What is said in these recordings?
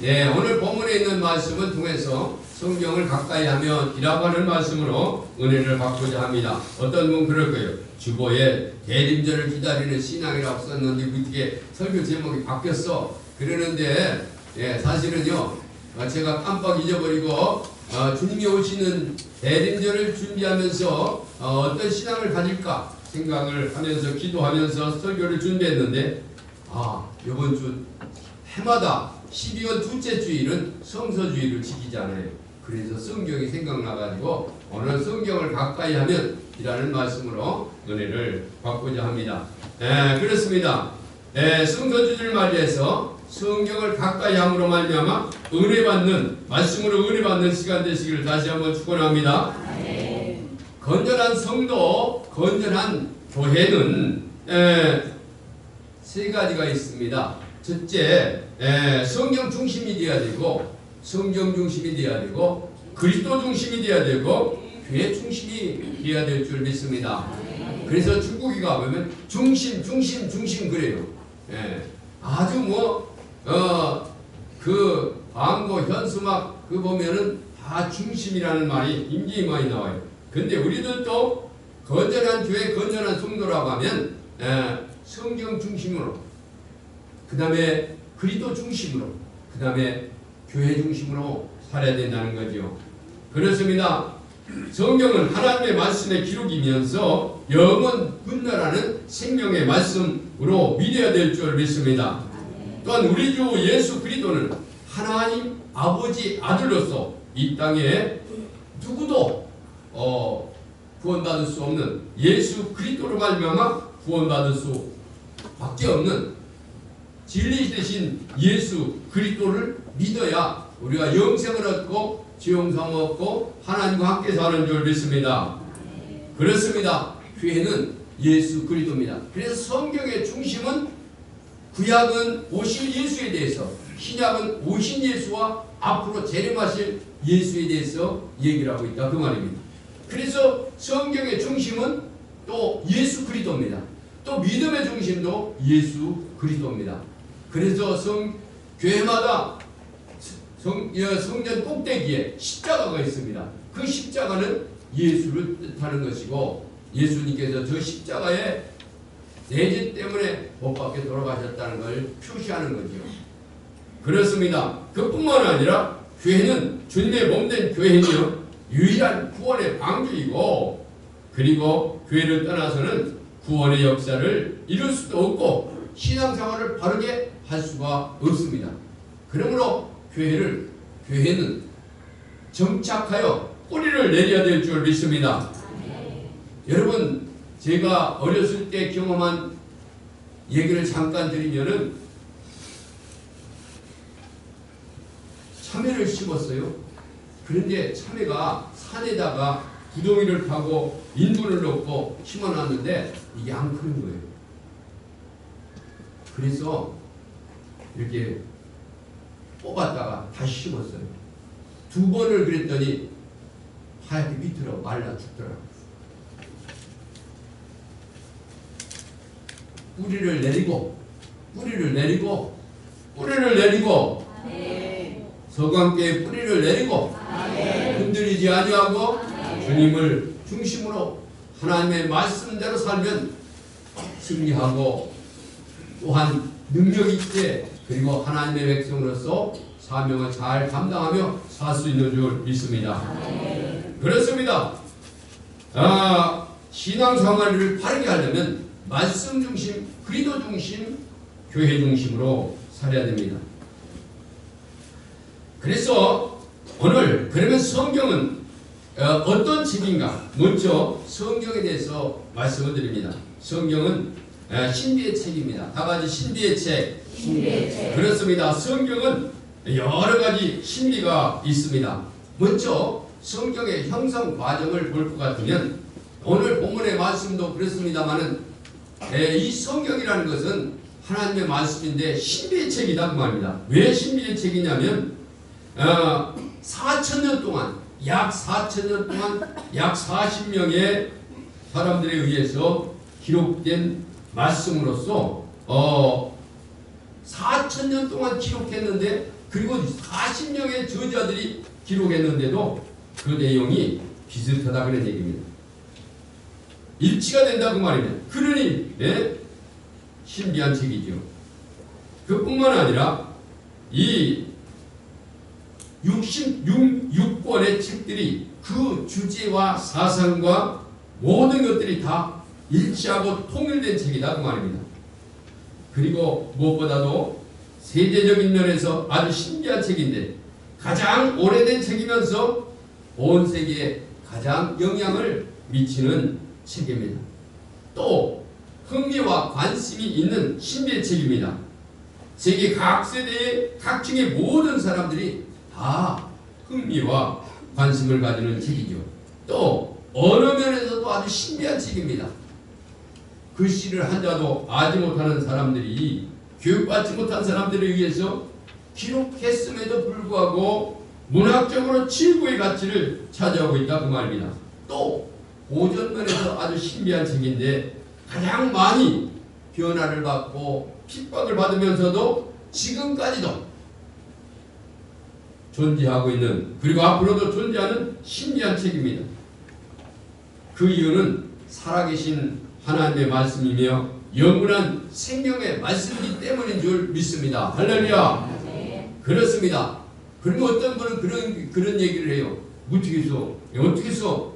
네, 오늘 본문에 있는 말씀을 통해서 성경을 가까이 하면이라고 하는 말씀으로 은혜를 받고자 합니다. 어떤 분 그럴 거예요. 주보에 대림절을 기다리는 신앙이라고 썼는데 어떻게 설교 제목이 바뀌었어? 그러는데 사실은요, 제가 깜빡 잊어버리고 주님이 오시는 대림절을 준비하면서 어떤 신앙을 가질까 생각을 하면서 기도하면서 설교를 준비했는데 이번 주 해마다 12월 둘째 주일은 성서주의를 지키잖아요. 그래서 성경이 생각나가지고 오늘 성경을 가까이 하면 이라는 말씀으로 은혜를 받고자 합니다. 그렇습니다. 성서주의를 맞이해서 성경을 가까이 함으로 말미암아 은혜 받는 말씀으로 은혜 받는 시간 되시기를 다시 한번 축원합니다. 건전한 성도, 건전한 교회는 세 가지가 있습니다. 첫째, 성경 중심이 되어야 되고, 성경 중심이 되어야 되고, 그리스도 중심이 되어야 되고, 교회 중심이 되어야 될 줄 믿습니다. 그래서 중국이가 보면 중심 그래요. 아주 그 광고 현수막 그 보면은 다 중심이라는 말이 굉장히 많이 나와요. 근데 우리들도 건전한 교회, 건전한 성도라고 하면 성경 중심으로, 그 다음에 그리스도 중심으로, 그 다음에 교회 중심으로 살아야 된다는 거죠. 그렇습니다. 성경은 하나님의 말씀의 기록이면서 영원 분별하는 생명의 말씀으로 믿어야 될 줄 믿습니다. 또한 우리 주 예수 그리스도는 하나님 아버지 아들로서 이 땅에 누구도 구원받을 수 없는 예수 그리스도로 말미암아 구원받을 수밖에 없는 진리 되신 예수 그리스도를 믿어야 우리가 영생을 얻고 지용성을 얻고 하나님과 함께 사는 줄 믿습니다. 그렇습니다. 교회는 예수 그리스도입니다. 그래서 성경의 중심은 구약은 오실 예수에 대해서, 신약은 오신 예수와 앞으로 재림하실 예수에 대해서 얘기를 하고 있다 그 말입니다. 그래서 성경의 중심은 또 예수 그리스도입니다. 또 믿음의 중심도 예수 그리스도입니다. 그래서 교회마다 성전 꼭대기에 십자가가 있습니다. 그 십자가는 예수를 뜻하는 것이고, 예수님께서 저 십자가에 내 죄 때문에 못 박혀 돌아가셨다는 걸 표시하는 거죠. 그렇습니다. 그뿐만 아니라 교회는 주님의 몸된 교회이며 유일한 구원의 방주이고, 그리고 교회를 떠나서는 구원의 역사를 이룰 수도 없고 신앙생활을 바르게 할 수가 없습니다. 그러므로 교회는 정착하여 뿌리를 내려야 될 줄 믿습니다. 여러분, 제가 어렸을 때 경험한 얘기를 잠깐 드리면은, 참외를 심었어요. 그런데 참외가 산에다가 구덩이를 파고 인분을 넣고 심어놨는데 이게 안 크는 거예요. 그래서 이렇게 뽑았다가 다시 심었어요. 2번을 그랬더니 하얗게 밑으로 말라 죽더라고요. 뿌리를 내리고 서광교에 뿌리를 내리고 흔들리지 아니하고 주님을 중심으로 하나님의 말씀대로 살면 승리하고, 또한 능력 있게 그리고 하나님의 백성으로서 사명을 잘 감당하며 살 수 있는 줄 믿습니다. 그렇습니다. 신앙생활을 바르게 하려면 말씀 중심, 그리스도 중심, 교회 중심으로 살아야 됩니다. 그래서 오늘 그러면 성경은 어떤 책인가? 먼저 성경에 대해서 말씀을 드립니다. 성경은 신비의 책입니다. 다 같이 신비의 책. 그렇습니다. 성경은 여러 가지 신비가 있습니다. 먼저 성경의 형성 과정을 볼 것 같으면 오늘 본문의 말씀도 그렇습니다만은 이 성경이라는 것은 하나님의 말씀인데 신비의 책이다 그 말입니다. 왜 신비의 책이냐면 4,000년 동안 약 4,000년 동안 약 40명의 사람들에 의해서 기록된 말씀으로서 4,000년 동안 기록했는데 그리고 40명의 저자들이 기록했는데도 그 내용이 비슷하다 그런 얘기입니다. 일치가 된다 그 말이면 그러니 신비한 책이죠. 그뿐만 아니라 이 66권의 책들이 그 주제와 사상과 모든 것들이 다 일치하고 통일된 책이다 그 말입니다. 그리고 무엇보다도 세계적인 면에서 아주 신비한 책인데 가장 오래된 책이면서 온 세계에 가장 영향을 미치는 책입니다. 또 흥미와 관심이 있는 신비의 책입니다. 세계 각 세대의 각층의 모든 사람들이 다 흥미와 관심을 가지는 책이죠. 또 어느 면에서도 아주 신비한 책입니다. 글씨를 한자도 알지 못하는 사람들이 교육받지 못한 사람들에 의해서 기록했음에도 불구하고 문학적으로 최고의 가치를 차지하고 있다 그 말입니다. 또 고전면에서 아주 신비한 책인데 가장 많이 변화를 받고 핍박을 받으면서도 지금까지도 존재하고 있는 그리고 앞으로도 존재하는 신비한 책입니다. 그 이유는 살아계신 하나님의 말씀이며 영원한 생명의 말씀이기 때문인 줄 믿습니다. 할렐루야. 네. 그렇습니다. 그러면 어떤 분은 그런 얘기를 해요. 어떻게 해서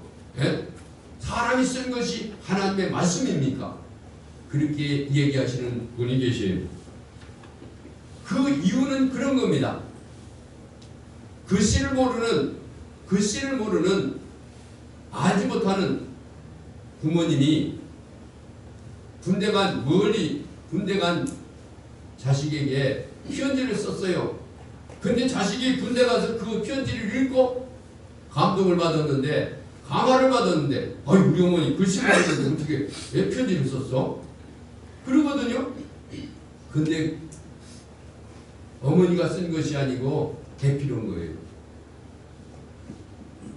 사람이 쓴 것이 하나님의 말씀입니까? 그렇게 얘기하시는 분이 계셔요. 그 이유는 그런 겁니다. 글씨를 모르는 알지 못하는 부모님이 멀리 군대 간 자식에게 편지를 썼어요. 근데 자식이 군대 가서 그 편지를 읽고 감동을 받았는데 감화를 받았는데 우리 어머니 글씨 모르는데 어떻게 왜 편지를 썼어? 그러거든요. 근데 어머니가 쓴 것이 아니고 대필한 거예요.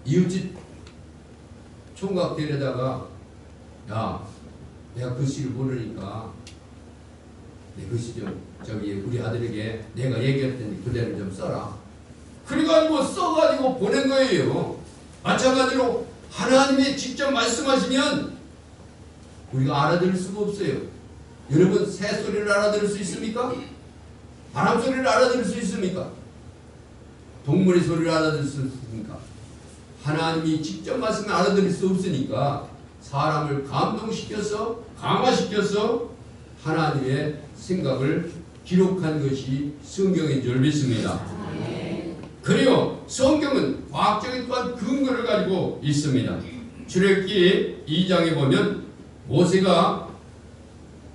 이웃집 총각 데려다가 야 내가 글씨를 모르니까 내 글씨 좀 우리 아들에게 내가 얘기했더니 그대로 좀 써라. 그래가지고 써가지고 보낸 거예요. 마찬가지로 하나님이 직접 말씀하시면 우리가 알아들을 수가 없어요. 여러분 새 소리를 알아들을 수 있습니까? 바람 소리를 알아들을 수 있습니까? 동물의 소리를 알아들을 수 있습니까? 하나님이 직접 말씀을 알아들을 수 없으니까 사람을 감동시켜서 강화시켜서 하나님의 생각을 기록한 것이 성경인 줄 믿습니다. 그리고 성경은 과학적인 또한 근거를 가지고 있습니다. 출애굽기 2장에 보면 모세가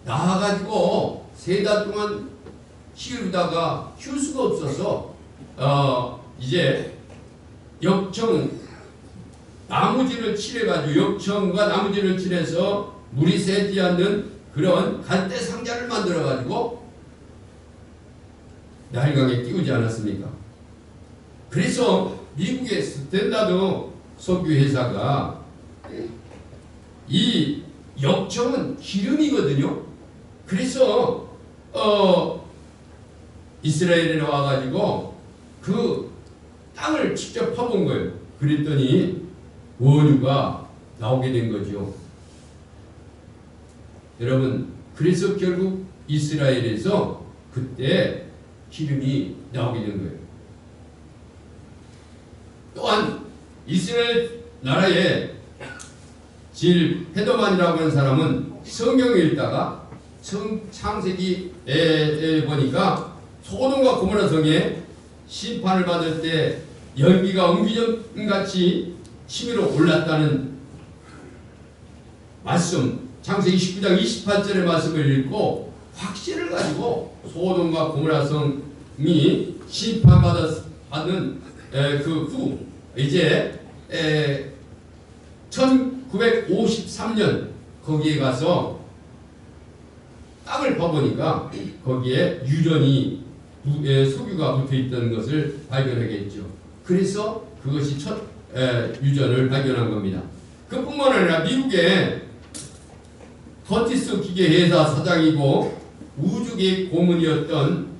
나와가지고 3달 동안 키우다가 휴수가 없어서 이제 역청은 나무진을 칠해가지고 역청과 나무진을 칠해서 물이 새지 않는 그런 갈대 상자를 만들어가지고 나일강에 띄우지 않았습니까? 그래서 미국의 스탠다드 석유회사가 이 역청은 기름이거든요. 그래서 이스라엘에 와가지고 그 땅을 직접 파본 거예요. 그랬더니 원유가 나오게 된 거죠. 여러분, 그래서 결국 이스라엘에서 그때 기름이 나오게 된 거예요. 또한 이스라엘 나라의 질 헤더만이라고 하는 사람은 성경을 읽다가 창세기에 보니까 소돔과 고모라 성에 심판을 받을 때 연기가 엉기전같이 치밀어 올랐다는 말씀, 창세기 19장 28절의 말씀을 읽고 확신을 가지고 소돔과 고모라 성이 심판받은 그 후 이제 1953년 거기에 가서 땅을 파보니까 거기에 유전이 석유가 붙어있던 것을 발견하겠죠. 그래서 그것이 첫 유전을 발견한 겁니다. 그뿐만 아니라 미국의 커티스 기계회사 사장이고 우주계획 고문이었던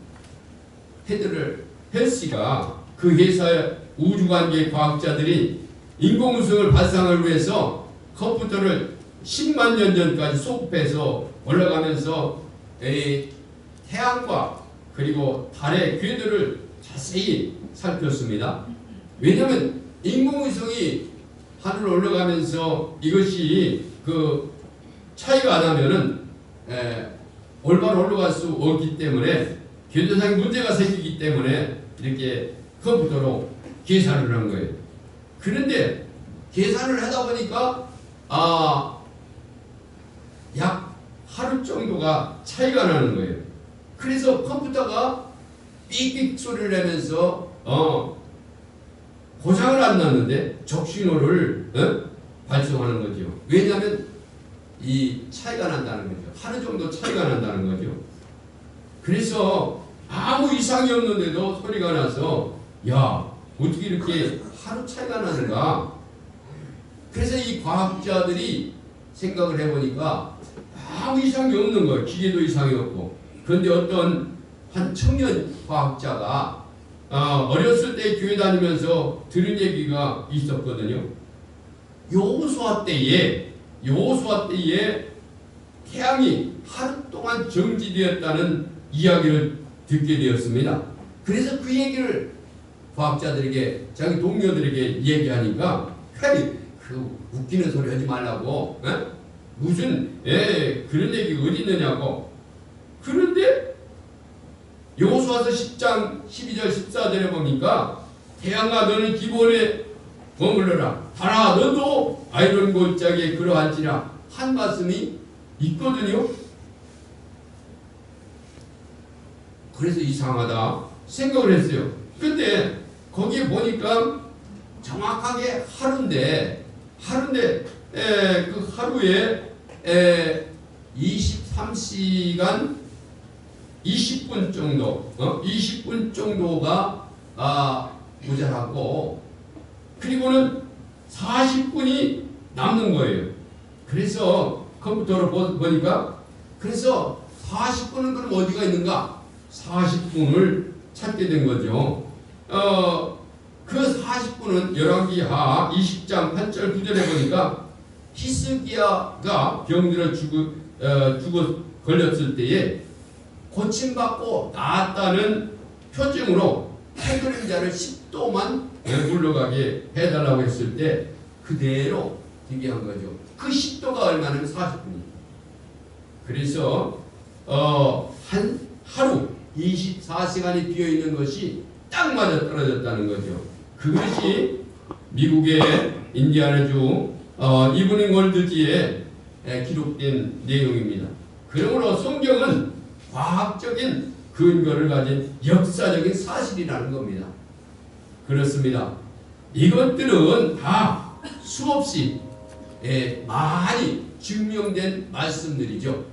헬시가 그 회사의 우주관계 과학자들이 인공위성을 발상을 위해서 컴퓨터를 10만 년 전까지 소급해서 올라가면서 태양과 그리고 달의 궤도를 자세히 살폈습니다. 왜냐하면 인공위성이 하늘 올라가면서 이것이 그 차이가 안 하면은 올바로 올라갈 수 없기 때문에 궤도상에 문제가 생기기 때문에 이렇게 컴퓨터로 계산을 한 거예요. 그런데 계산을 하다 보니까 약 하루 정도가 차이가 나는 거예요. 그래서 컴퓨터가 삑삑 소리를 내면서 고장을 안 났는데 적신호를 발송하는 거죠. 왜냐하면 이 차이가 난다는 거죠. 하루 정도 차이가 난다는 거죠. 그래서 아무 이상이 없는데도 소리가 나서 야, 어떻게 이렇게 하루 차이가 나는가? 그래서 이 과학자들이 생각을 해보니까 아무 이상이 없는 거예요. 기계도 이상이 없고. 그런데 어떤 한 청년 과학자가 어렸을 때 교회 다니면서 들은 얘기가 있었거든요. 여호수아 때에 태양이 하루 동안 정지되었다는 이야기를 듣게 되었습니다. 그래서 그 얘기를 과학자들에게 자기 동료들에게 얘기하니까 그 웃기는 소리 하지 말라고 무슨 그런 얘기가 어디 있느냐고. 그런데 여호수아서 10장 12절 14절에 보니까 태양아 너는 기본에 머물러라 달아 너도 아이론 골짜기에 그러할지라 한 말씀이 있거든요. 그래서 이상하다 생각을 했어요. 근데 거기에 보니까 정확하게 하루인데 그 하루에 23시간 20분 정도 20분 정도가 모자라고 그리고는 40분이 남는 거예요. 그래서 컴퓨터로 보니까 그래서 40분은 그럼 어디가 있는가? 40분을 찾게 된 거죠. 그 40분은 열왕기하 20장 8절 9절에 보니까 히스기야가 병들어 죽어 걸렸을 때에 고침받고 나았다는 표징으로 해그림자를 10도만 물러가게 해달라고 했을 때 그대로 되게한 거죠. 그 10도가 얼마냐면 40분이에요. 그래서 한 하루 24시간이 비어있는 것이 딱 맞아 떨어졌다는 거죠. 그것이 미국의 인디아나주 이브닝 월드지에 기록된 내용입니다. 그러므로 성경은 과학적인 근거를 가진 역사적인 사실이라는 겁니다. 그렇습니다. 이것들은 다 수없이 많이 증명된 말씀들이죠.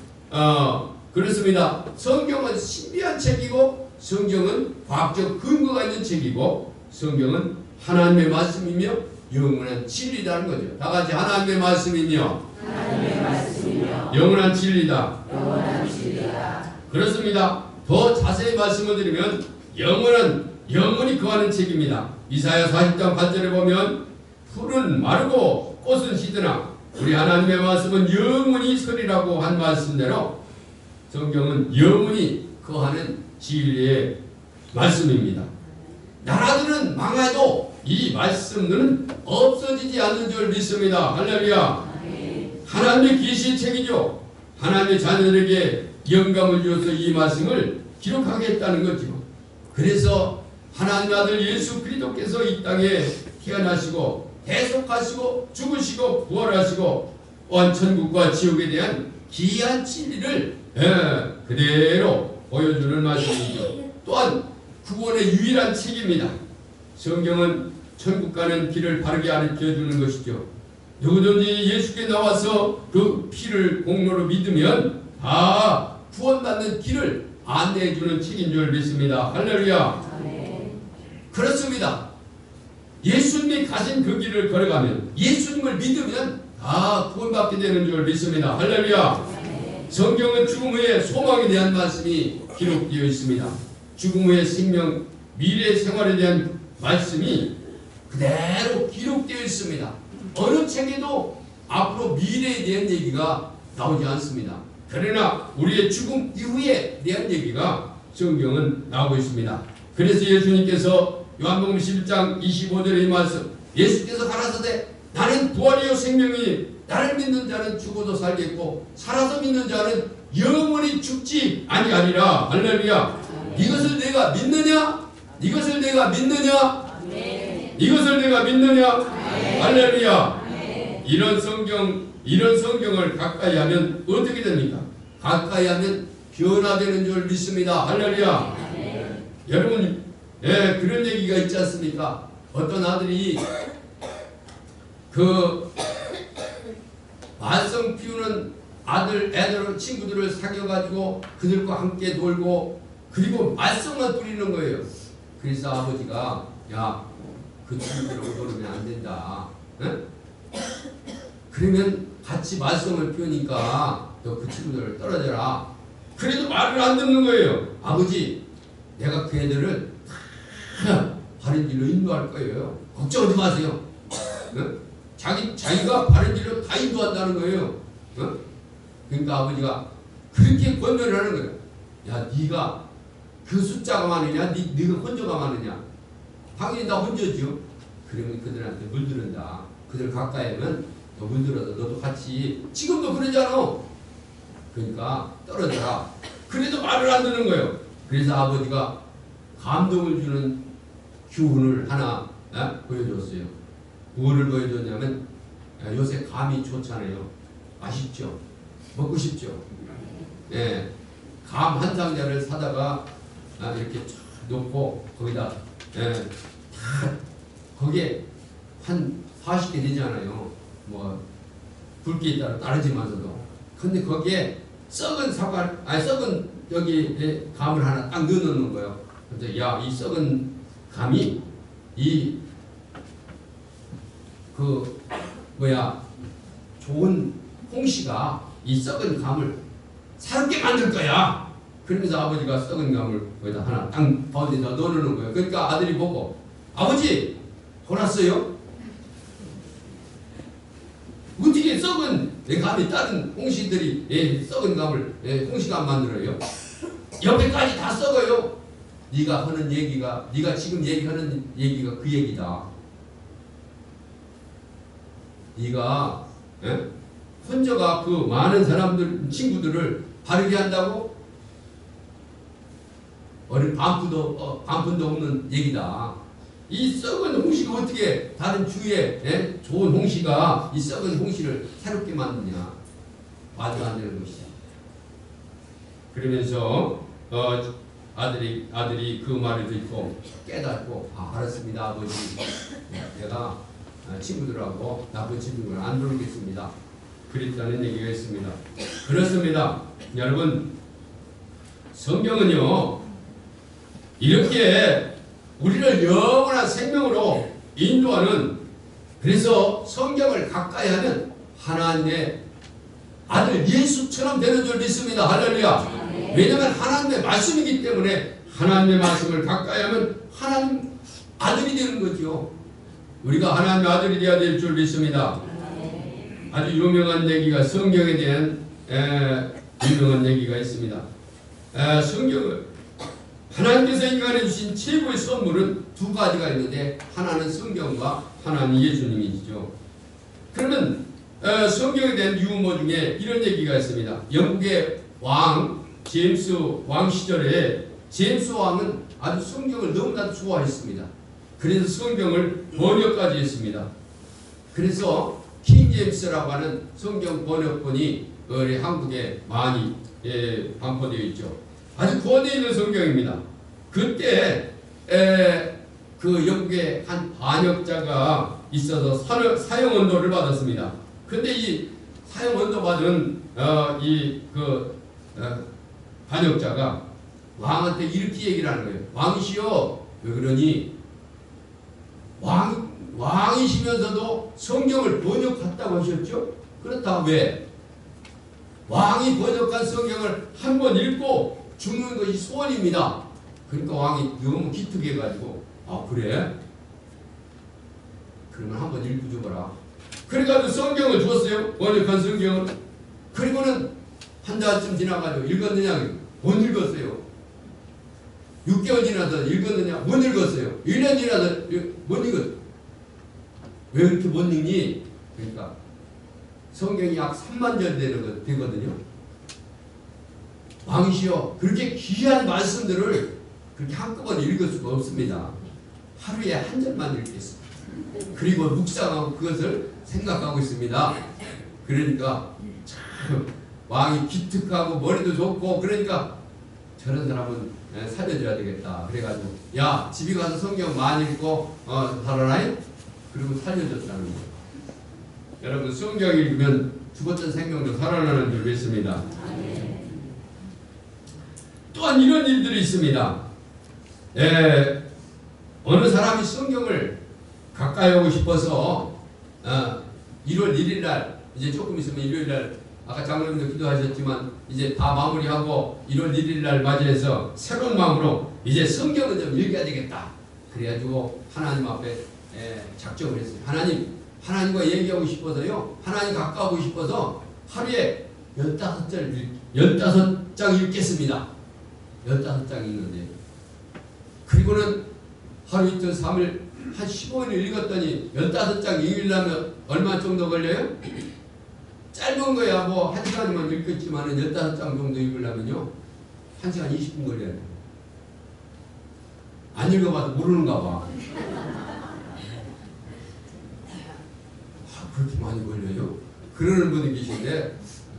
그렇습니다. 성경은 신비한 책이고 성경은 과학적 근거가 있는 책이고 성경은 하나님의 말씀이며 영원한 진리라는 거죠. 다 같이 하나님의 말씀이며 영원한 진리다. 그렇습니다. 더 자세히 말씀을 드리면 영원히 거하는 책입니다. 이사야 40장 8절에 보면 풀은 마르고 꽃은 시드나 우리 하나님의 말씀은 영원히 서리라고 한 말씀대로 성경은 영원히 거하는 진리의 말씀입니다. 나라들은 망해도 이 말씀들은 없어지지 않는 줄 믿습니다. 할렐루야. 하나님의 계시의 책이죠. 하나님의 자녀들에게 영감을 주어서 이 말씀을 기록하게 했다는 거죠. 그래서 하나님의 아들 예수 그리스도께서 이 땅에 태어나시고 대속하시고 죽으시고 부활하시고 또한 천국과 지옥에 대한 귀한 진리를 그대로 보여주는 말씀이죠. 또한 구원의 유일한 책입니다. 성경은 천국 가는 길을 바르게 가르쳐주는 것이죠. 누구든지 예수께 나와서 그 피를 공로로 믿으면 다 구원받는 길을 안내해주는 책인 줄 믿습니다. 할렐루야. 그렇습니다. 예수님이 가신 그 길을 걸어가면 예수님을 믿으면 다 구원받게 되는 줄 믿습니다. 할렐루야. 성경은 죽음 후에 소망에 대한 말씀이 기록되어 있습니다. 죽음 후에 생명 미래 생활에 대한 말씀이 그대로 기록되어 있습니다. 어느 책에도 앞으로 미래에 대한 얘기가 나오지 않습니다. 그러나 우리의 죽음 이후에 대한 얘기가 성경은 나오고 있습니다. 그래서 예수님께서 요한복음 11장 25절의 말씀, 예수께서 가라사대 나는 부활이요 생명이니 나를 믿는 자는 죽어도 살겠고 살아서 믿는 자는 영원히 죽지 아니하리라. 할렐루야. 이것을 내가 믿느냐? 이것을 내가 믿느냐? 이것을 내가 믿느냐? 할렐루야. 이런 성경을 가까이 하면 어떻게 됩니까? 가까이 하면 변화되는 줄 믿습니다. 할렐루야. 여러분, 그런 얘기가 있지 않습니까? 어떤 아들이 그 말썽 피우는 애들 친구들을 사귀어가지고 그들과 함께 놀고 그리고 말썽만 뿌리는 거예요. 그래서 아버지가 야, 그 친구들하고 놀면 안 된다. 응? 그러면 같이 말썽을 피우니까 너 그 친구들을 떨어져라. 그래도 말을 안 듣는 거예요. 아버지, 내가 그 애들을 다 바른 길로 인도할 거예요. 걱정하지 마세요. 응? 자기가 바른 길로 다 인도한다는 거예요. 응? 그러니까 아버지가 그렇게 권면을 하는 거예요. 야, 네가 그 숫자가 많으냐? 네가 혼자가 많으냐? 당연히 나 혼자죠. 그러면 그들한테 물들은다. 그들 가까이 하면 너 물들어서 너도 같이 지금도 그러잖아. 그러니까 떨어져라. 그래도 말을 안 듣는 거예요. 그래서 아버지가 감동을 주는 교훈을 하나 보여줬어요. 뭐를 보여줬냐면 요새 감이 좋잖아요. 맛있죠? 먹고 싶죠? 예, 감 한 상자를 사다가 이렇게 쫙 놓고 거기다 다 거기에 한 40개 되잖아요. 뭐 굵기에 따라 다르지만서도. 근데 거기에 썩은 썩은 여기 감을 하나 딱 넣어놓는 거예요. 그래서 야, 이 썩은 감이 좋은 홍시가 이 썩은 감을 새롭게 만들 거야. 그러면서 아버지가 썩은 감을 거기다 하나 딱 가운데다 넣어놓는 거예요. 그러니까 아들이 보고 아버지 혼났어요? 어떻게 썩은 감이 다른 홍시들이 썩은 감을 홍시감 만들어요? 옆에까지 다 썩어요. 네가 하는 얘기가 네가 지금 얘기하는 얘기가 그 얘기다. 네가 혼자가 그 많은 사람들 친구들을 바르게 한다고 어린 반푼도 없는 얘기다. 이 썩은 홍시가 어떻게 다른 주위에 좋은 홍시가 이 썩은 홍시를 새롭게 만드냐? 말도 안 되는 것이다. 그러면서 아들이 그 말을 듣고 깨닫고 알았습니다 아버지. 내가 친구들하고 나쁜 친구를 안 놀겠습니다. 그랬다는 얘기가 있습니다. 그렇습니다. 여러분, 성경은요 이렇게 우리를 영원한 생명으로 인도하는, 그래서 성경을 가까이 하면 하나님의 아들 예수처럼 되는 줄 믿습니다. 할렐루야. 왜냐하면 하나님의 말씀이기 때문에 하나님의 말씀을 가까이 하면 하나님 아들이 되는 거죠. 우리가 하나님의 아들이 되어야 될 줄 믿습니다. 아주 유명한 얘기가 성경에 대한 유명한 얘기가 있습니다. 성경을 하나님께서 인간에 주신 최고의 선물은 두 가지가 있는데 하나는 성경과 하나는 예수님이시죠. 그러면 성경에 대한 유머 중에 이런 얘기가 있습니다. 영국의 왕 제임스 왕 시절에 제임스 왕은 아주 성경을 너무나도 좋아했습니다. 그래서 성경을 번역까지 했습니다. 그래서 킹 제임스라고 하는 성경 번역본이 우리 한국에 많이 반포되어 있죠. 아주 권위 있는 성경입니다. 그때 그 영국에 한 반역자가 있어서 사형 언도를 받았습니다. 근데 이 사형 언도 받은 반역자가 왕한테 이렇게 얘기를 하는 거예요. 왕이시여, 왜 그러니? 왕이시면서도 성경을 번역했다고 하셨죠? 그렇다 왜? 왕이 번역한 성경을 한 번 읽고 죽는 것이 소원입니다. 그러니까 왕이 너무 기특해가지고 아 그래? 그러면 한번 읽어줘봐라. 그래가지고 성경을 줬어요. 번역한 성경을. 그리고는 한 달쯤 지나가지고 읽었느냐? 못 읽었어요. 6개월 지나서 읽었느냐? 못 읽었어요. 1년 지나서 못 읽었어요. 왜 이렇게 못 읽니? 그러니까 성경이 약 3만 절 되거든요. 왕이시여 그렇게 귀한 말씀들을 그렇게 한꺼번에 읽을 수가 없습니다. 하루에 한 절만 읽겠습니다. 그리고 묵상하고 그것을 생각하고 있습니다. 그러니까 참 왕이 기특하고 머리도 좋고 그러니까 저런 사람은 살려줘야 되겠다. 그래가지고 야 집에 가서 성경 많이 읽고 살아라. 그리고 살려줬다는 거예요. 여러분 성경 읽으면 죽었던 생명도 살아나는 줄 믿습니다. 또한 이런 일들이 있습니다. 어느 사람이 성경을 가까이 하고 싶어서 1월 1일 날 이제 조금 있으면 일요일 날 아까 장로님도 기도하셨지만 이제 다 마무리하고 1월 1일 날 맞이해서 새로운 마음으로 이제 성경을 좀 읽어야 되겠다. 그래가지고 하나님 앞에 작정을 했어요. 하나님과 얘기하고 싶어서요. 하나님 가까우고 싶어서 하루에 15장 읽겠습니다. 15장 읽는데 그리고는 하루 이틀 3일 한 15일 읽었더니 15장 읽으려면 얼마 정도 걸려요? 짧은 거야 뭐 1시간이면 읽겠지만 15장 정도 읽으려면요 1시간 20분 걸려요. 안 읽어봐도 모르는가 봐. 그렇게 많이 걸려요? 그러는 분이 계신데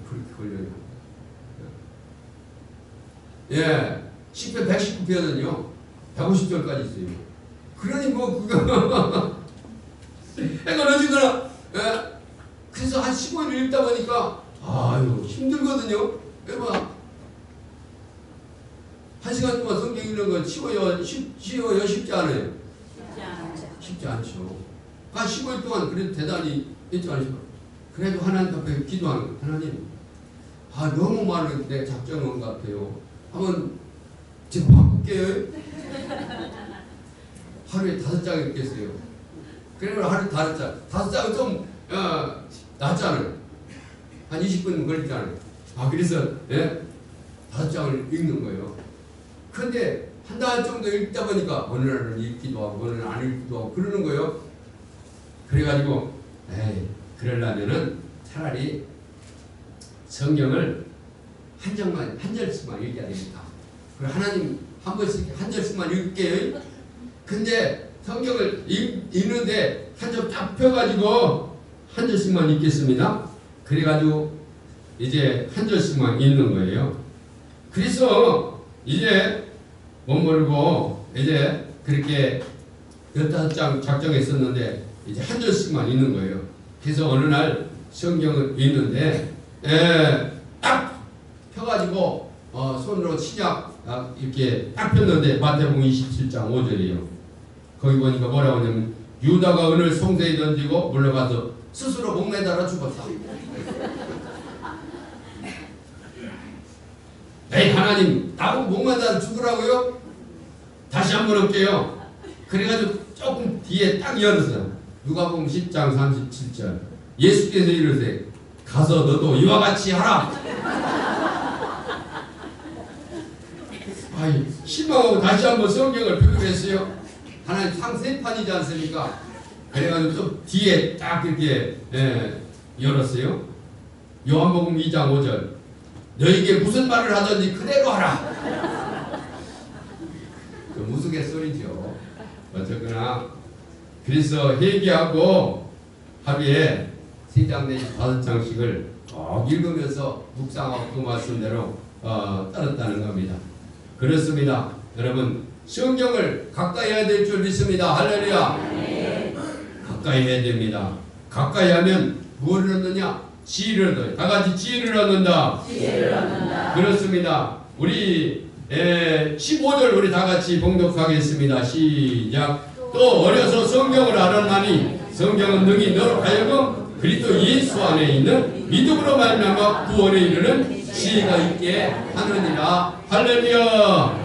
그렇게 걸려요. 예, 10편 119편은요 150절까지 있어요. 그러니 뭐 그거 그러니까 어쨌거나 그래서 한 15일 읽다 보니까 아유 힘들거든요. 그러니까 1시간 동안 성경 읽는 건 쉬워요? 쉽지 않아요? 쉽지 않죠. 한 15일 동안 그래도 대단히 했지 않으시죠? 그래도 하나님 앞에 기도하는 거예요. 하나님 너무 많은 내 작정한 것 같아요. 한번 지금 바꿀게요. 하루에 5장 읽겠어요. 그러면 하루에 5장. 5장은 좀 낫잖아요. 한 20분 걸리잖아요. 그래서 5장을 읽는 거예요. 근데 한 달 정도 읽다 보니까 어느 날은 읽기도 하고 어느 날은 안 읽기도 하고 그러는 거예요. 그래가지고 그러려면은 차라리 성경을 한 절씩만 읽어야 되겠다. 그리고 하나님 한 번씩 한 절씩만 읽을게요. 근데 성경을 읽는데 한 절 딱 펴가지고 한 절씩만 읽겠습니다. 그래가지고 이제 한 절씩만 읽는 거예요. 그래서 이제 못 모르고 이제 그렇게 15장 작정했었는데 이제 한 절씩만 읽는 거예요. 그래서 어느 날 성경을 읽는데 딱 펴가지고 손으로 시작 이렇게 딱 폈는데 마태복음 27장 5절이에요. 거기 보니까 뭐라고 하냐면 유다가 은을 송대에 던지고 물러가서 스스로 목매달아 죽었다. 에이 하나님 나보고 목매달아 죽으라고요? 다시 한번 할게요. 그래가지고 조금 뒤에 딱 열었어요. 누가복음 10장 37절 예수께서 이르시되 가서 너도 이와 같이 하라. 실망하고 다시 한번 성경을 펴기했어요. 하나님 상세판이지 않습니까? 그래가지고 좀 뒤에 딱 이렇게 열었어요. 요한복음 2장 5절 너에게 무슨 말을 하든지 그대로 하라. 그 우스갯소리죠. 어쨌거나 그래서 회개하고 하루에 3장 내지 5장씩을 꼭 읽으면서 묵상하고 그 말씀대로 따랐다는 겁니다. 그렇습니다. 여러분 성경을 가까이 해야 될 줄 믿습니다. 할렐루야. 가까이 해야 됩니다. 가까이 하면 무엇을 얻느냐? 지혜를 얻어요. 다 같이 지혜를 얻는다. 지혜를 얻는다. 그렇습니다. 우리 15절 우리 다 같이 봉독하겠습니다. 시작. 또 어려서 성경을 알았나니 성경은 능히 너로 하여금 그리스도 예수 안에 있는 믿음으로 말미암아 구원에 이르는 지혜가 있게 하느니라. 할렐루야.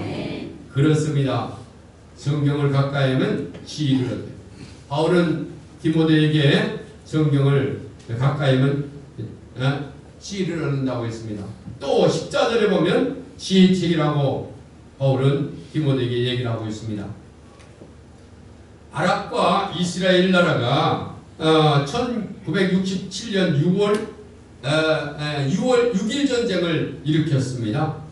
그렇습니다. 성경을 가까이 하면 지혜를 얻어요. 바울은 디모데에게 성경을 가까이 하면 지혜를 얻는다고 했습니다. 또 14절에 보면 지혜책이라고 바울은 디모데에게 얘기를 하고 있습니다. 아랍과 이스라엘 나라가 1967년 6월 6일 전쟁을 일으켰습니다.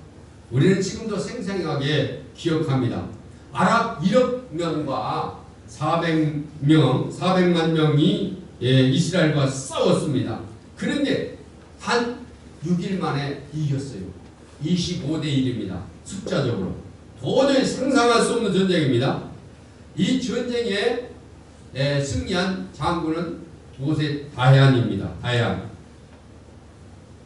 우리는 지금도 생생하게 기억합니다. 아랍 1억 명과 400만 명이 이스라엘과 싸웠습니다. 그런데 단 6일 만에 이겼어요. 25대 1입니다. 숫자적으로. 도저히 상상할 수 없는 전쟁입니다. 이 전쟁에 승리한 장군은 모세 다얀입니다. 다얀.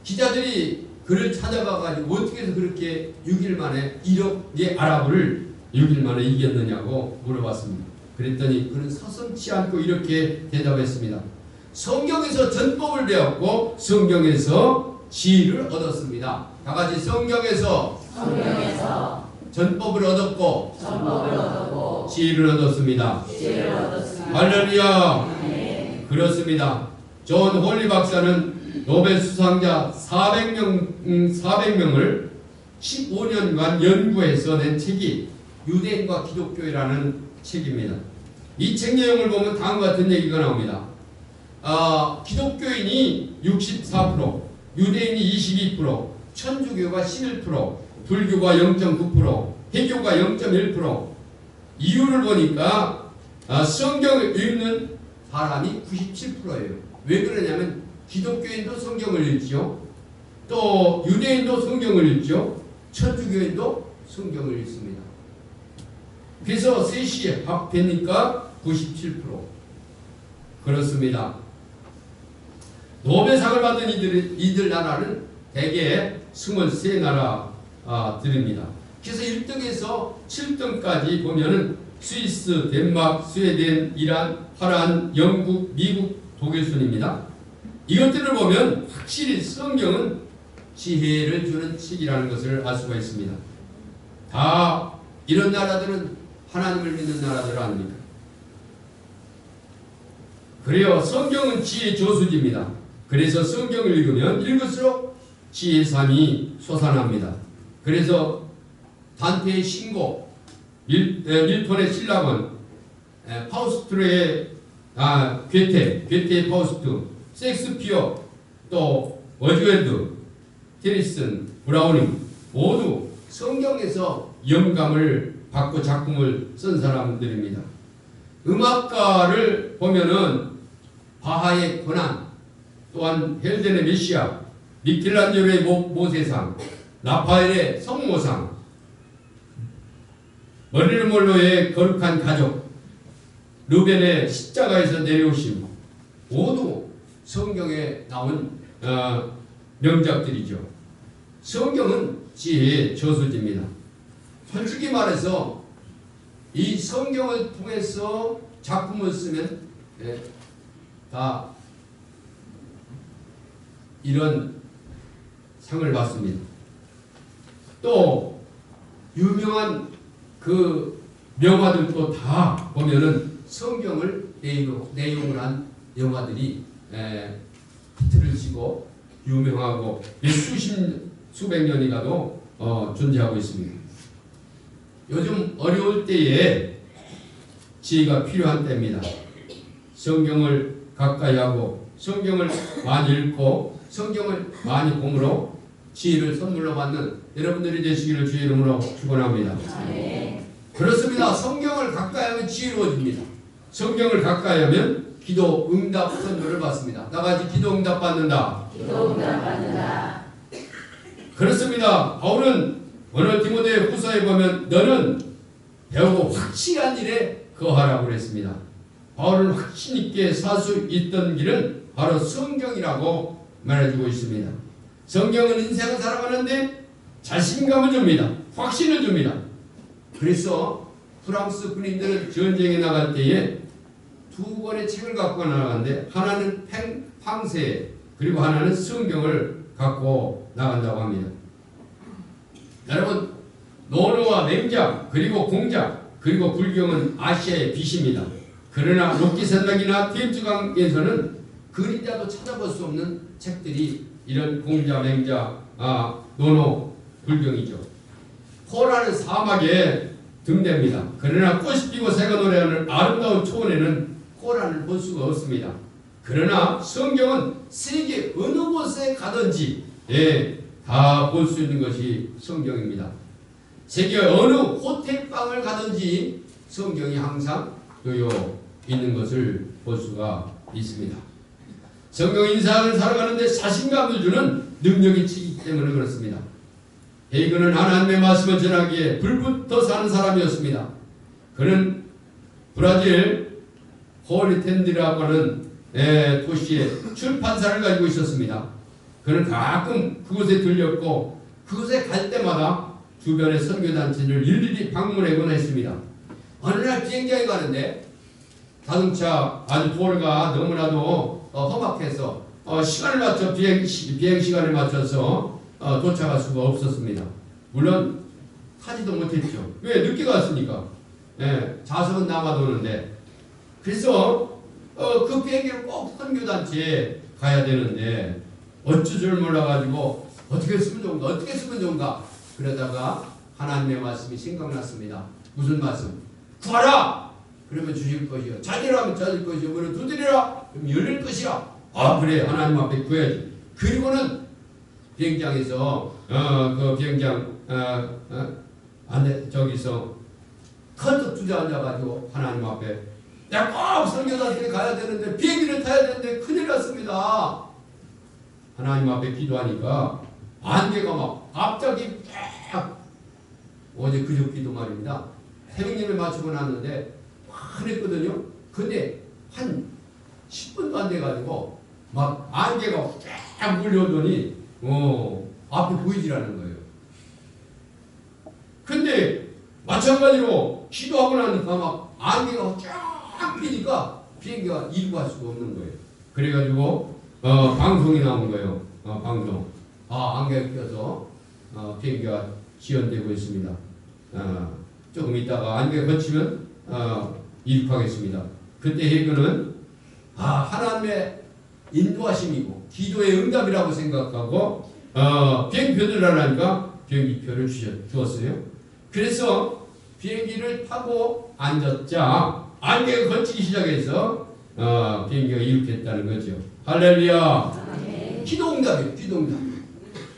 기자들이 그를 찾아가가지고 어떻게 해서 그렇게 6일 만에 1억의 아랍을 6일 만에 이겼느냐고 물어봤습니다. 그랬더니 그는 서슴지 않고 이렇게 대답했습니다. 성경에서 전법을 배웠고 성경에서 지혜를 얻었습니다. 다 같이 성경에서 전법을 얻었고 지혜를 얻었습니다. 할렐루야. 그렇습니다. 존 홀리 박사는 노벨 수상자 400명을 15년간 연구해서 낸 책이 유대인과 기독교라는 책입니다. 이 책 내용을 보면 다음과 같은 얘기가 나옵니다. 기독교인이 64%, 유대인이 22%, 천주교가 11%, 불교가 0.9%, 해교가 0.1%. 이유를 보니까 성경을 읽는 사람이 97%예요. 왜 그러냐면 기독교인도 성경을 읽죠. 또 유대인도 성경을 읽죠. 천주교인도 성경을 읽습니다. 그래서 셋이 합되니까 97%. 그렇습니다. 노벨상을 받은 이들 나라는 대개 23나라들입니다. 그래서 1등에서 7등까지 보면은 스위스, 덴마크, 스웨덴, 이란, 파란, 영국, 미국, 독일 순입니다. 이것들을 보면 확실히 성경은 지혜를 주는 책이라는 것을 알 수가 있습니다. 다 이런 나라들은 하나님을 믿는 나라들 아닙니까? 그래요. 성경은 지혜 저수지입니다. 그래서 성경을 읽으면 읽을수록 지혜의 삶이 솟아납니다. 그래서 단테의 신곡, 밀톤의 신라본, 파우스트의 괴테의 파우스트, 셰익스피어, 또 워즈웰드, 테니슨, 브라우닝 모두 성경에서 영감을 받고 작품을 쓴 사람들입니다. 음악가를 보면은 바하의 고난, 또한 헬덴의 메시아, 미켈란젤로의 모세상, 라파엘의 성모상, 머리를 몰로의 거룩한 가족, 르벤의 십자가에서 내려오심 모두 성경에 나온 명작들이죠. 성경은 지혜의 저수지입니다. 솔직히 말해서 이 성경을 통해서 작품을 쓰면 다 이런 상을 받습니다. 또 유명한 그 명화들도 다 보면은 성경을 내용을 한 영화들이 히트를 치고 유명하고 수백 년이 가도 존재하고 있습니다. 요즘 어려울 때에 지혜가 필요한 때입니다. 성경을 가까이 하고 성경을 많이 읽고 성경을 많이 봄으로 지혜를 선물로 받는 여러분들이 되시기를 주의 이름으로 축원합니다. 그렇습니다. 성경을 가까이 하면 지혜로워집니다. 성경을 가까이 하면 기도 응답 선물을 받습니다. 다 같이 기도 응답 받는다. 그렇습니다. 바울은 오늘 디모데 후서에 보면 너는 배우고 확실한 일에 거하라고 그랬습니다. 바울은 확신 있게 살 수 있던 길은 바로 성경이라고 말해주고 있습니다. 성경은 인생을 살아가는데 자신감을 줍니다. 확신을 줍니다. 그래서 프랑스 군인들은 전쟁에 나갈 때에 두 권의 책을 갖고 나가는데 하나는 황새 그리고 하나는 성경을 갖고 나간다고 합니다. 여러분 노노와 맹작 그리고 공작 그리고 불경은 아시아의 빛입니다. 그러나 로키산맥이나 테임즈강에서는 그림자도 찾아볼 수 없는 책들이 이런 공자, 맹자, 노노, 불경이죠. 포라는 사막에 등대입니다. 그러나 꽃이 피고 새가 노래하는 아름다운 초원에는 포란을 볼 수가 없습니다. 그러나 성경은 세계 어느 곳에 가든지 다 볼 수 있는 것이 성경입니다. 세계 어느 호텔방을 가든지 성경이 항상 있는 것을 볼 수가 있습니다. 성경 인생을 살아가는데 자신감을 주는 능력이 있기 때문에 그렇습니다. 헤이그는 하나님의 말씀을 전하기에 불붙어 사는 사람이었습니다. 그는 브라질 호리텐디라고 하는 도시에 출판사를 가지고 있었습니다. 그는 가끔 그곳에 들렸고 그곳에 갈 때마다 주변의 선교단체를 일일이 방문하곤 했습니다. 어느 날 비행장에 가는데 자동차 아주 도로가 너무나도 험악해서 시간을 맞춰 비행 시간을 맞춰서 도착할 수가 없었습니다. 물론 타지도 못했죠. 왜? 늦게 갔으니까. 좌석은 남아도는데. 그래서 그 비행기를 꼭 선교단체에 가야 되는데 어쩔 줄 몰라가지고 어떻게 쓰면 좋은가 그러다가 하나님의 말씀이 생각났습니다. 무슨 말씀? 구하라! 그러면 주실 것이요. 찾으라 하면 찾을 것이요. 문을 두드리라! 그럼 열릴 것이라. 그래. 하나님 앞에 구해야지. 그리고는 비행장에서 그 비행장 안에 저기서 컷 주저앉아가지고 하나님 앞에 내가 꼭 선교단체에 가야 되는데 비행기를 타야 되는데 큰일 났습니다. 하나님 앞에 기도하니까 안개가 막 갑자기 딱 어제 그저께도 말입니다. 새벽님에 맞추고 났는데 환했거든요. 근데 한 10분도 안 돼가지고 막 안개가 쫙 몰려오더니 앞에 보이질 않는 거예요. 근데 마찬가지로 기도하고 나니까 막 안개가 쫙 피니까 비행기가 이루고 갈 수가 없는 거예요. 그래가지고 방송이 나온 거예요. 방송. 안개가 껴서 비행기가 지연되고 있습니다. 조금 있다가 안개가 거치면 이륙하겠습니다. 그때 헤이그는 하나님의 인도하심이고 기도의 응답이라고 생각하고 비행기표를 하라니까 비행기표를 주었어요. 그래서 비행기를 타고 앉았자 안개가 거치기 시작해서 비행기가 이륙했다는 거죠. 할렐루야. 기도 응답이에요. 기도 응답.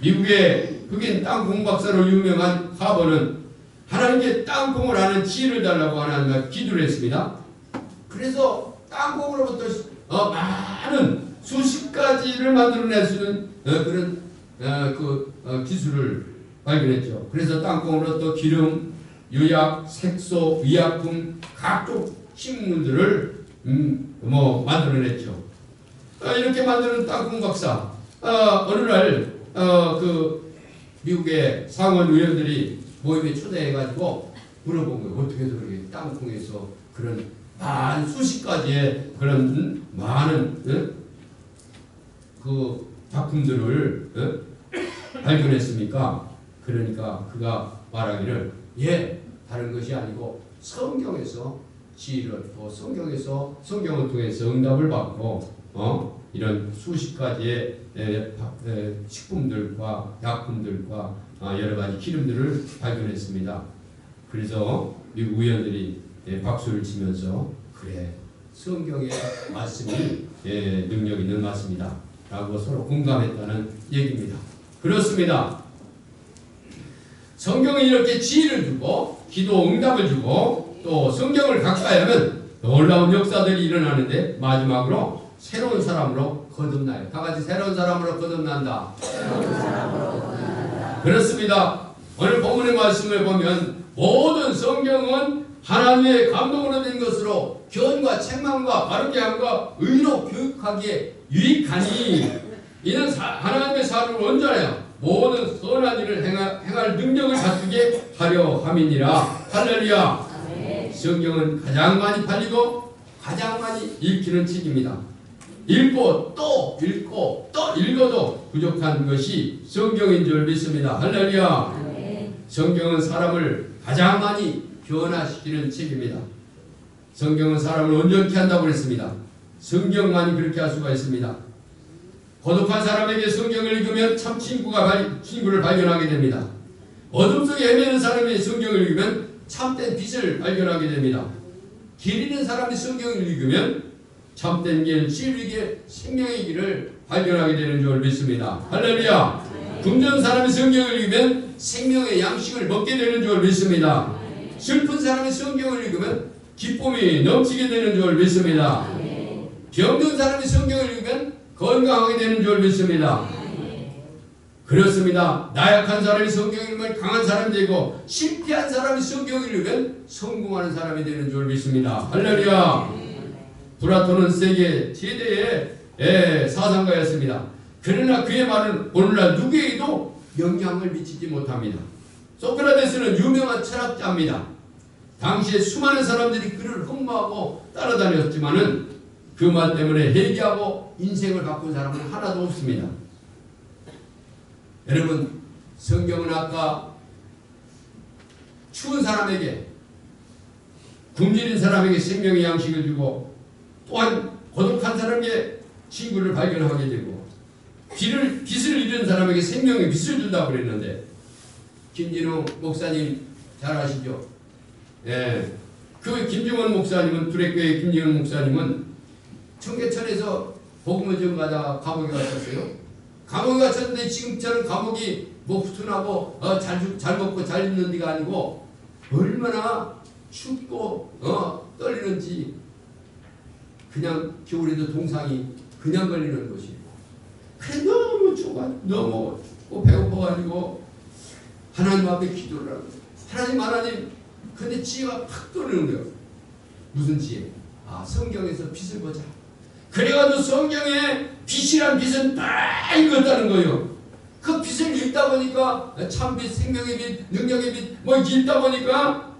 미국의 흑인 땅콩 박사로 유명한 하버는 하나님께 땅콩을 하는 지혜를 달라고 하나님과 기도를 했습니다. 그래서 땅콩으로부터 많은 수십 가지를 만들어낼 수 있는 그런 기술을 발견했죠. 그래서 땅콩으로 또 기름, 유약, 색소, 의약품, 각종 식물들을 만들어냈죠. 이렇게 만드는 땅콩 박사. 어느 날 미국의 상원 의원들이 모임에 초대해가지고 물어본 거예요. 어떻게 해서 그렇게 땅콩에서 그런 수십 가지의 그런 많은 그 작품들을 발견했습니까? 그러니까 그가 말하기를 다른 것이 아니고 성경에서 지혜를 얻고 성경을 통해서 응답을 받고 이런 수십 가지의 식품들과 약품들과 여러 가지 기름들을 발견했습니다. 그래서 미국 의원들이 박수를 치면서 그래 성경의 말씀이 능력 있는 말씀이다 라고 서로 공감했다는 얘기입니다. 그렇습니다. 성경이 이렇게 지혜를 주고 기도 응답을 주고 또 성경을 가까이 하면 놀라운 역사들이 일어나는데 마지막으로 새로운 사람으로 거듭나요. 다 같이 새로운 사람으로 거듭난다. 그렇습니다. 오늘 본문의 말씀을 보면 모든 성경은 하나님의 감동으로 된 것으로 교훈과 책망과 바르게 함과 의로 교육하기에 유익하니 이는 하나님의 사람을 온전하여 모든 선한 일을 행할 능력을 갖추게 하려 함이니라. 할렐루야. 성경은 가장 많이 팔리고 가장 많이 읽히는 책입니다. 읽고 또 읽고 또 읽어도 부족한 것이 성경인 줄 믿습니다. 할렐루야. 성경은 사람을 가장 많이 변화시키는 책입니다. 성경은 사람을 온전케 한다고 그랬습니다. 성경만이 그렇게 할 수가 있습니다. 고독한 사람에게 성경을 읽으면 참 친구를 발견하게 됩니다. 어둠 속에 헤매는 사람이 성경을 읽으면 참된 빛을 발견하게 됩니다. 길 잃는 사람이 성경을 읽으면 참된 길, 진리의 생명의 길을 발견하게 되는 줄 믿습니다. 할렐루야! 굶는 사람이 성경을 읽으면 생명의 양식을 먹게 되는 줄 믿습니다. 슬픈 사람이 성경을 읽으면 기쁨이 넘치게 되는 줄 믿습니다. 병든 사람이 성경을 읽으면 건강하게 되는 줄 믿습니다. 그렇습니다. 나약한 사람이 성경을 읽으면 강한 사람이 되고 실패한 사람이 성경을 읽으면 성공하는 사람이 되는 줄 믿습니다. 할렐루야! 플라톤은 세계 최대의 사상가였습니다. 그러나 그의 말은 오늘날 누구에게도 영향을 미치지 못합니다. 소크라테스는 유명한 철학자입니다. 당시에 수많은 사람들이 그를 흠모하고 따라다녔지만은 그 말 때문에 회개하고 인생을 바꾼 사람은 하나도 없습니다. 여러분, 성경은 아까 추운 사람에게, 굶주린 사람에게 생명의 양식을 주고 또한 고독한 사람에게 친구를 발견하게 되고 빛을 잃은 사람에게 생명의 빛을 준다고 그랬는데, 김진웅 목사님 잘 아시죠? 예. 그 김중원 목사님은, 두레교회 김진웅 목사님은 청계천에서 복음을 전가다가 감옥에 갇혔어요. 감옥에 갇혔는데 지금처럼 감옥이 뭐 후순하고 잘 먹고 잘 입는 데가 아니고 얼마나 춥고 떨리는지, 그냥 겨울에도 동상이 그냥 걸리는 것이고, 그래 너무 추워, 너무 춥고 배고파가지고 하나님 앞에 기도를 하고, 하나님 근데 지혜가 팍 떠오르는 거예요. 무슨 지혜? 성경에서 빛을 보자. 그래가지고 성경에 빛이란 빛은 다 읽었다는 거예요. 그 빛을 읽다 보니까 참빛, 생명의 빛, 능력의 빛 뭐 읽다 보니까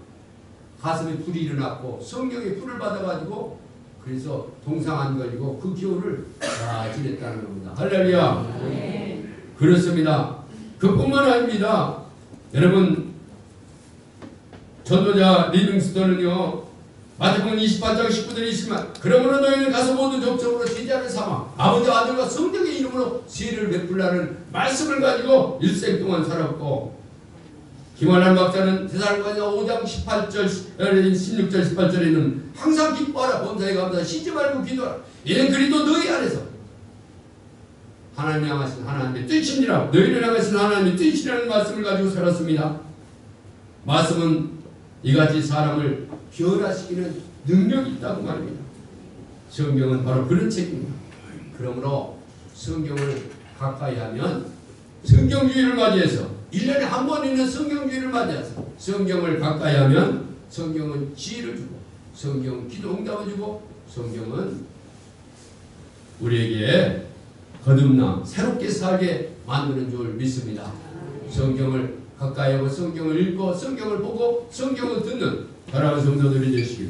가슴에 불이 일어났고 성경에 불을 받아가지고 그래서 동상 안 걸리고 그 겨울을 다 지냈다는 겁니다. 할렐루야. 네. 그렇습니다. 그뿐만 아닙니다. 여러분, 전도자 리빙스턴은요, 마태복음 28장 19절에 있지만, 그러므로 너희는 가서 모든 족속으로 제자를 삼아 아버지와 아들과 성령의 이름으로 세례를 베풀라는 말씀을 가지고 일생 동안 살았고, 김환란 박사는 데살로니가 5장 18절, 16절, 18절에는 항상 기뻐하라, 범사에 감사하라, 쉬지 말고 기도하라. 이는 그리도 너희 안에서 하나님 향하신 하나님의 뜻이니라. 너희를 향하신 하나님의 뜻이라는 말씀을 가지고 살았습니다. 말씀은 이같이 사람을 변화시키는 능력이 있다고 말입니다. 성경은 바로 그런 책입니다. 그러므로 성경을 가까이 하면, 성경주의를 맞이해서 1년에 한 번 있는 성경주의를 맞이해서 성경을 가까이 하면 성경은 지혜를 주고, 성경은 기도 응답을 주고, 성경은 우리에게 거듭나 새롭게 살게 만드는 줄 믿습니다. 성경을 가까이 하고 성경을 읽고 성경을 보고 성경을 듣는 사랑하는 성도들이 되시길